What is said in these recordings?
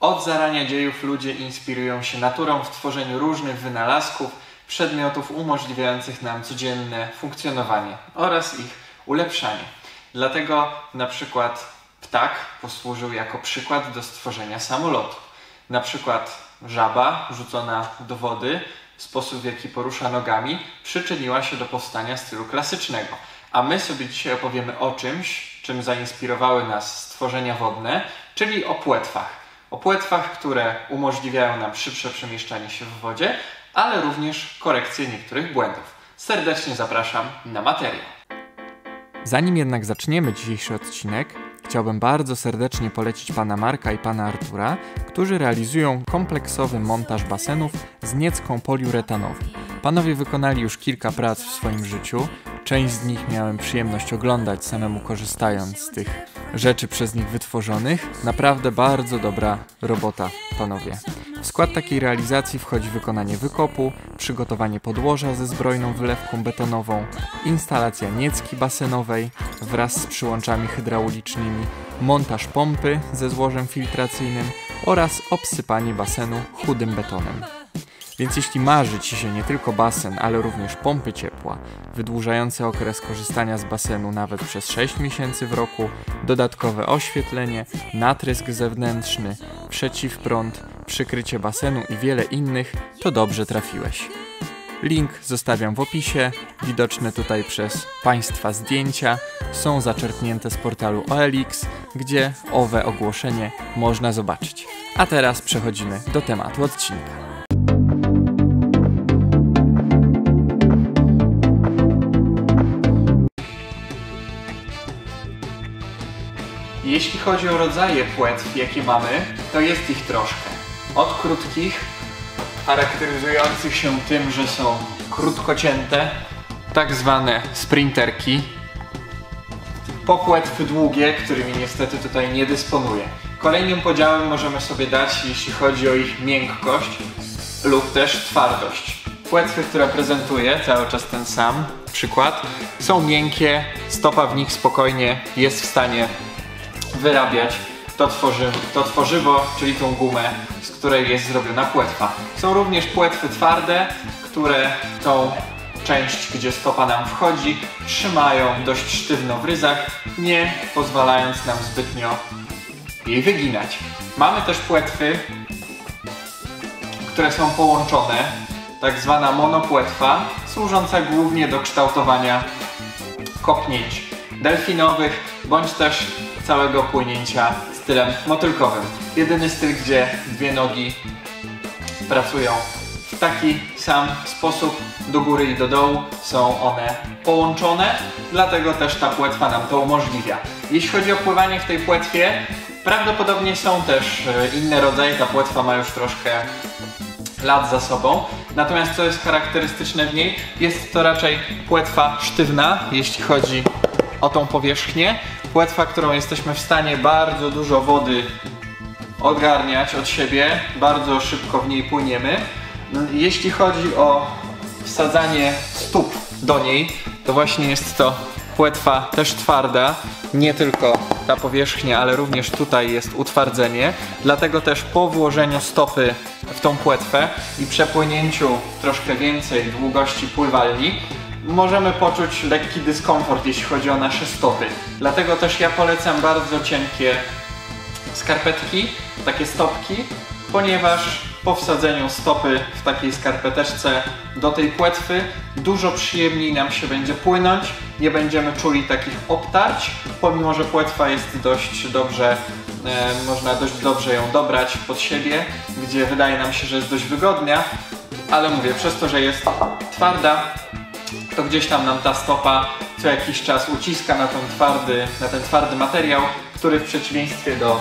Od zarania dziejów ludzie inspirują się naturą w tworzeniu różnych wynalazków, przedmiotów umożliwiających nam codzienne funkcjonowanie oraz ich ulepszanie. Dlatego na przykład ptak posłużył jako przykład do stworzenia samolotu. Na przykład żaba rzucona do wody, sposób w jaki porusza nogami, przyczyniła się do powstania stylu klasycznego. A my sobie dzisiaj opowiemy o czymś, czym zainspirowały nas stworzenia wodne, czyli o płetwach. O płetwach, które umożliwiają nam szybsze przemieszczanie się w wodzie, ale również korekcję niektórych błędów. Serdecznie zapraszam na materiał. Zanim jednak zaczniemy dzisiejszy odcinek, chciałbym bardzo serdecznie polecić pana Marka i pana Artura, którzy realizują kompleksowy montaż basenów z niecką poliuretanową. Panowie wykonali już kilka prac w swoim życiu. Część z nich miałem przyjemność oglądać samemu korzystając z tych rzeczy przez nich wytworzonych. Naprawdę bardzo dobra robota, panowie. W skład takiej realizacji wchodzi wykonanie wykopu, przygotowanie podłoża ze zbrojną wylewką betonową, instalacja niecki basenowej wraz z przyłączami hydraulicznymi, montaż pompy ze złożem filtracyjnym oraz obsypanie basenu chudym betonem. Więc jeśli marzy Ci się nie tylko basen, ale również pompy ciepła, wydłużające okres korzystania z basenu nawet przez 6 miesięcy w roku, dodatkowe oświetlenie, natrysk zewnętrzny, przeciwprąd, przykrycie basenu i wiele innych, to dobrze trafiłeś. Link zostawiam w opisie, widoczne tutaj przez Państwa zdjęcia są zaczerpnięte z portalu OLX, gdzie owe ogłoszenie można zobaczyć. A teraz przechodzimy do tematu odcinka. Jeśli chodzi o rodzaje płetw, jakie mamy, to jest ich troszkę. Od krótkich, charakteryzujących się tym, że są krótko cięte, tak zwane sprinterki, po płetwy długie, którymi niestety tutaj nie dysponuję. Kolejnym podziałem możemy sobie dać, jeśli chodzi o ich miękkość lub też twardość. Płetwy, które prezentuję, cały czas ten sam przykład, są miękkie, stopa w nich spokojnie jest w stanie wyrabiać to tworzywo, czyli tą gumę, z której jest zrobiona płetwa. Są również płetwy twarde, które tą część, gdzie stopa nam wchodzi, trzymają dość sztywno w ryzach, nie pozwalając nam zbytnio jej wyginać. Mamy też płetwy, które są połączone, tak zwana monopłetwa, służąca głównie do kształtowania kopnięć delfinowych, bądź też całego płynięcia stylem motylkowym. Jedyny styl, gdzie dwie nogi pracują w taki sam sposób do góry i do dołu, są one połączone, dlatego też ta płetwa nam to umożliwia. Jeśli chodzi o pływanie w tej płetwie, prawdopodobnie są też inne rodzaje, ta płetwa ma już troszkę lat za sobą, natomiast co jest charakterystyczne w niej, jest to raczej płetwa sztywna, jeśli chodzi o tą powierzchnię. Płetwa, którą jesteśmy w stanie bardzo dużo wody ogarniać od siebie, bardzo szybko w niej płyniemy. Jeśli chodzi o wsadzanie stóp do niej, to właśnie jest to płetwa też twarda, nie tylko ta powierzchnia, ale również tutaj jest utwardzenie, dlatego też po włożeniu stopy w tą płetwę i przepłynięciu troszkę więcej długości pływalni, możemy poczuć lekki dyskomfort, jeśli chodzi o nasze stopy. Dlatego też ja polecam bardzo cienkie skarpetki, takie stopki, ponieważ po wsadzeniu stopy w takiej skarpeteczce do tej płetwy dużo przyjemniej nam się będzie płynąć, nie będziemy czuli takich obtarć, pomimo że płetwa jest dość dobrze, można dość dobrze ją dobrać pod siebie, gdzie wydaje nam się, że jest dość wygodna, ale mówię, przez to, że jest twarda, to gdzieś tam nam ta stopa co jakiś czas uciska na ten twardy materiał, który w przeciwieństwie do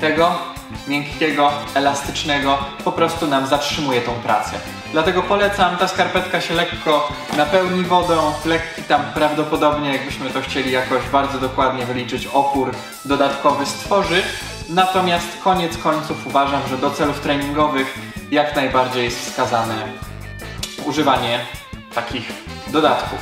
tego miękkiego, elastycznego po prostu nam zatrzymuje tą pracę. Dlatego polecam, ta skarpetka się lekko napełni wodą, lekki tam prawdopodobnie, jakbyśmy to chcieli jakoś bardzo dokładnie wyliczyć, opór dodatkowy stworzy. Natomiast koniec końców uważam, że do celów treningowych jak najbardziej jest wskazane używanie takich dodatków.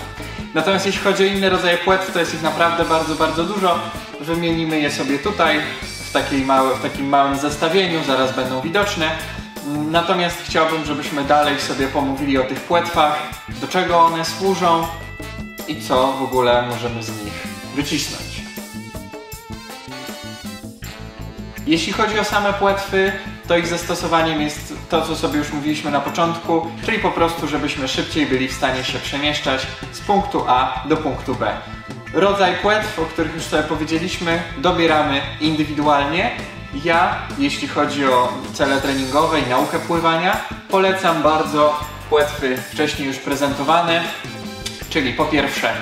Natomiast jeśli chodzi o inne rodzaje płetw, to jest ich naprawdę bardzo dużo. Wymienimy je sobie tutaj w w takim małym zestawieniu, zaraz będą widoczne. Natomiast chciałbym, żebyśmy dalej sobie pomówili o tych płetwach, do czego one służą i co w ogóle możemy z nich wycisnąć. Jeśli chodzi o same płetwy, to ich zastosowaniem jest to, co sobie już mówiliśmy na początku, czyli po prostu, żebyśmy szybciej byli w stanie się przemieszczać z punktu A do punktu B. Rodzaj płetw, o których już sobie powiedzieliśmy, dobieramy indywidualnie. Ja, jeśli chodzi o cele treningowe i naukę pływania, polecam bardzo płetwy wcześniej już prezentowane, czyli po pierwsze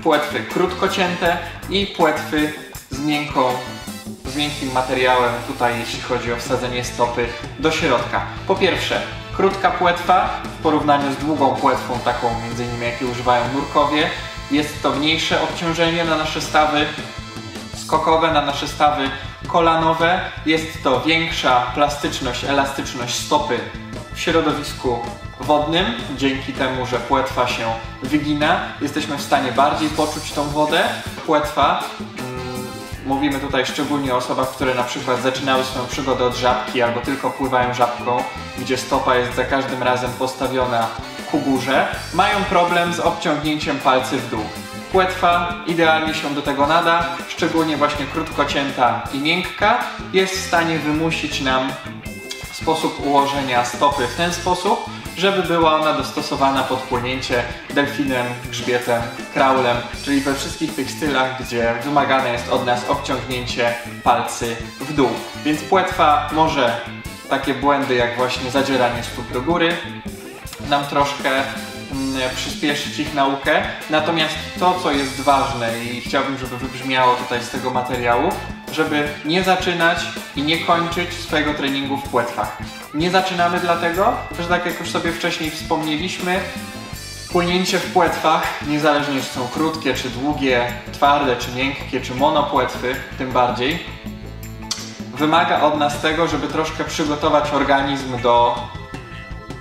płetwy krótko cięte i płetwy z miękkim materiałem, tutaj jeśli chodzi o wsadzenie stopy do środka. Po pierwsze, krótka płetwa w porównaniu z długą płetwą, taką między innymi jakie używają nurkowie, jest to mniejsze obciążenie na nasze stawy skokowe, na nasze stawy kolanowe, jest to większa plastyczność, elastyczność stopy w środowisku wodnym. Dzięki temu, że płetwa się wygina, jesteśmy w stanie bardziej poczuć tą wodę. Płetwa, mówimy tutaj szczególnie o osobach, które na przykład zaczynały swoją przygodę od żabki albo tylko pływają żabką, gdzie stopa jest za każdym razem postawiona ku górze, mają problem z obciągnięciem palcy w dół. Płetwa idealnie się do tego nada, szczególnie właśnie krótko cięta i miękka, jest w stanie wymusić nam sposób ułożenia stopy w ten sposób, żeby była ona dostosowana pod płynięcie delfinem, grzbietem, kraulem, czyli we wszystkich tych stylach, gdzie wymagane jest od nas obciągnięcie palcy w dół. Więc płetwa może takie błędy jak właśnie zadzieranie stóp do góry nam troszkę przyspieszyć ich naukę. Natomiast to, co jest ważne i chciałbym, żeby wybrzmiało tutaj z tego materiału, żeby nie zaczynać i nie kończyć swojego treningu w płetwach. Nie zaczynamy dlatego, że tak jak już sobie wcześniej wspomnieliśmy, płynięcie w płetwach, niezależnie czy są krótkie, czy długie, twarde, czy miękkie, czy monopłetwy, tym bardziej, wymaga od nas tego, żeby troszkę przygotować organizm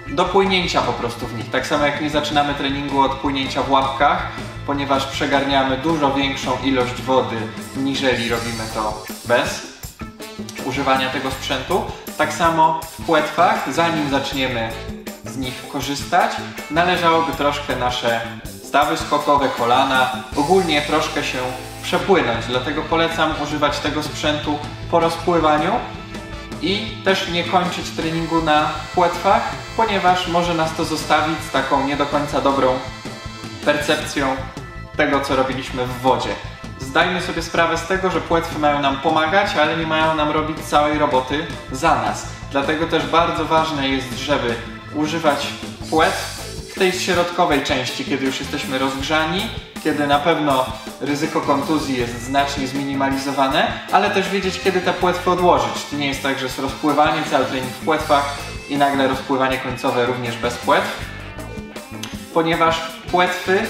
do płynięcia po prostu w nich. Tak samo jak nie zaczynamy treningu od płynięcia w łapkach, ponieważ przegarniamy dużo większą ilość wody, niżeli robimy to bez używania tego sprzętu. Tak samo w płetwach, zanim zaczniemy z nich korzystać, należałoby troszkę nasze stawy skokowe, kolana, ogólnie troszkę się przepłynąć. Dlatego polecam używać tego sprzętu po rozpływaniu i też nie kończyć treningu na płetwach, ponieważ może nas to zostawić z taką nie do końca dobrą percepcją tego, co robiliśmy w wodzie. Zdajmy sobie sprawę z tego, że płetwy mają nam pomagać, ale nie mają nam robić całej roboty za nas. Dlatego też bardzo ważne jest, żeby używać płetw w tej środkowej części, kiedy już jesteśmy rozgrzani, kiedy na pewno ryzyko kontuzji jest znacznie zminimalizowane, ale też wiedzieć, kiedy te płetwy odłożyć. To nie jest tak, że jest rozpływanie, cały trening w płetwach i nagle rozpływanie końcowe również bez płetw, ponieważ płetwy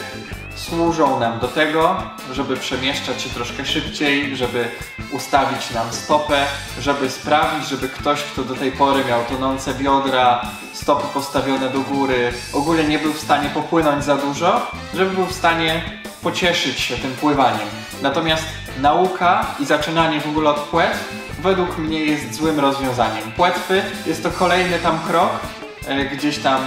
służą nam do tego, żeby przemieszczać się troszkę szybciej, żeby ustawić nam stopę, żeby sprawić, żeby ktoś, kto do tej pory miał tonące biodra, stopy postawione do góry, ogólnie nie był w stanie popłynąć za dużo, żeby był w stanie pocieszyć się tym pływaniem. Natomiast nauka i zaczynanie w ogóle od płetw według mnie jest złym rozwiązaniem. Płetwy jest to kolejny tam krok, gdzieś tam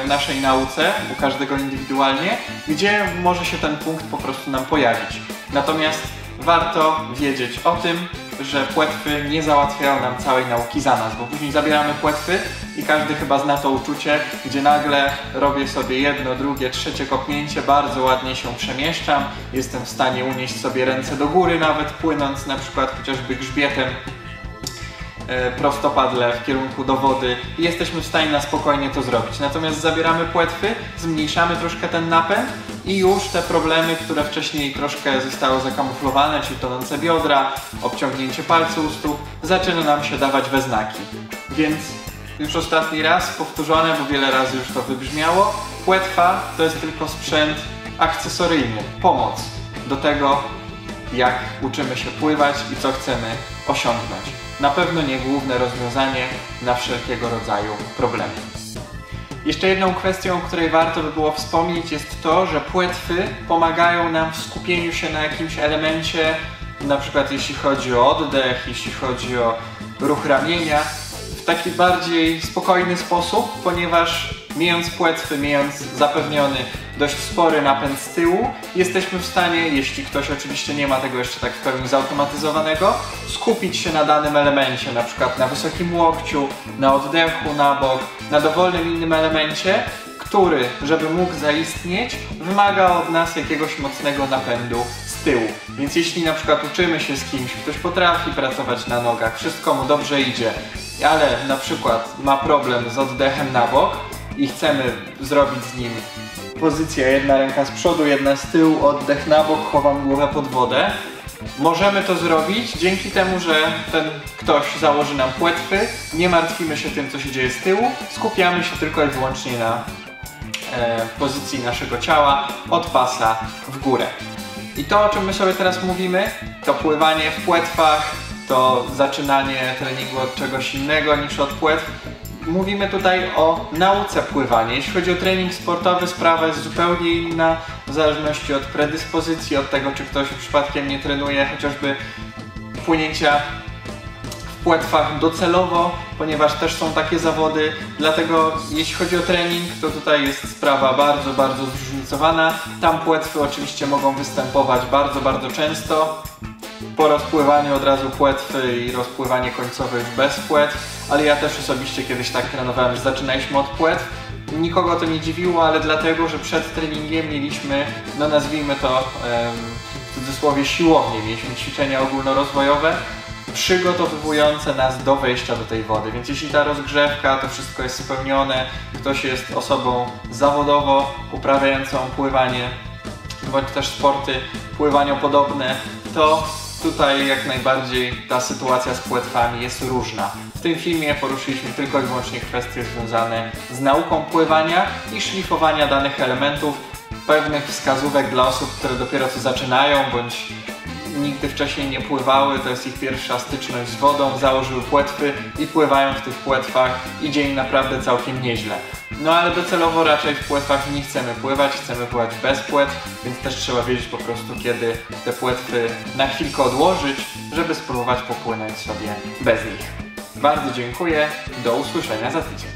w naszej nauce, u każdego indywidualnie, gdzie może się ten punkt po prostu nam pojawić. Natomiast warto wiedzieć o tym, że płetwy nie załatwiają nam całej nauki za nas, bo później zabieramy płetwy i każdy chyba zna to uczucie, gdzie nagle robię sobie jedno, drugie, trzecie kopnięcie, bardzo ładnie się przemieszczam, jestem w stanie unieść sobie ręce do góry, nawet płynąc na przykład chociażby grzbietem prostopadle w kierunku do wody i jesteśmy w stanie na spokojnie to zrobić. Natomiast zabieramy płetwy, zmniejszamy troszkę ten napęd i już te problemy, które wcześniej troszkę zostały zakamuflowane, czyli tonące biodra, obciągnięcie palców u stóp, zaczyna nam się dawać we znaki. Więc już ostatni raz powtórzone, bo wiele razy już to wybrzmiało, płetwa to jest tylko sprzęt akcesoryjny, pomoc do tego, jak uczymy się pływać i co chcemy osiągnąć. Na pewno nie główne rozwiązanie na wszelkiego rodzaju problemy. Jeszcze jedną kwestią, o której warto by było wspomnieć, jest to, że płetwy pomagają nam w skupieniu się na jakimś elemencie na przykład jeśli chodzi o oddech, jeśli chodzi o ruch ramienia, w taki bardziej spokojny sposób, ponieważ mijając płetwy, mijając zapewniony dość spory napęd z tyłu, jesteśmy w stanie, jeśli ktoś oczywiście nie ma tego jeszcze tak w pełni zautomatyzowanego, skupić się na danym elemencie, na przykład na wysokim łokciu, na oddechu na bok, na dowolnym innym elemencie, który, żeby mógł zaistnieć, wymaga od nas jakiegoś mocnego napędu z tyłu. Więc jeśli na przykład uczymy się z kimś, ktoś potrafi pracować na nogach, wszystko mu dobrze idzie, ale na przykład ma problem z oddechem na bok i chcemy zrobić z nim pozycję jedna ręka z przodu, jedna z tyłu, oddech na bok, chowam głowę pod wodę, możemy to zrobić dzięki temu, że ten ktoś założy nam płetwy, nie martwimy się tym, co się dzieje z tyłu, skupiamy się tylko i wyłącznie na pozycji naszego ciała od pasa w górę. I to, o czym my sobie teraz mówimy, to pływanie w płetwach, to zaczynanie treningu od czegoś innego niż od płetw. Mówimy tutaj o nauce pływania. Jeśli chodzi o trening sportowy, sprawa jest zupełnie inna, w zależności od predyspozycji, od tego, czy ktoś przypadkiem nie trenuje chociażby płynięcia w płetwach docelowo, ponieważ też są takie zawody. Dlatego jeśli chodzi o trening, to tutaj jest sprawa bardzo zróżnicowana. Tam płetwy oczywiście mogą występować bardzo często. Po rozpływaniu od razu płetwy i rozpływanie końcowe już bez płetw, ale ja też osobiście kiedyś tak trenowałem, że zaczynaliśmy od płetw. Nikogo to nie dziwiło, ale dlatego, że przed treningiem mieliśmy, no nazwijmy to w cudzysłowie siłownię, mieliśmy ćwiczenia ogólnorozwojowe przygotowujące nas do wejścia do tej wody, więc jeśli ta rozgrzewka, to wszystko jest spełnione, ktoś jest osobą zawodowo uprawiającą pływanie, bądź też sporty pływaniopodobne, to tutaj jak najbardziej ta sytuacja z płetwami jest różna. W tym filmie poruszyliśmy tylko i wyłącznie kwestie związane z nauką pływania i szlifowania danych elementów, pewnych wskazówek dla osób, które dopiero co zaczynają, bądź nigdy wcześniej nie pływały, to jest ich pierwsza styczność z wodą, założyły płetwy i pływają w tych płetwach, idzie im naprawdę całkiem nieźle. No ale docelowo raczej w płetwach nie chcemy pływać, chcemy pływać bez płetw, więc też trzeba wiedzieć po prostu, kiedy te płetwy na chwilkę odłożyć, żeby spróbować popłynąć sobie bez nich. Bardzo dziękuję, do usłyszenia za tydzień.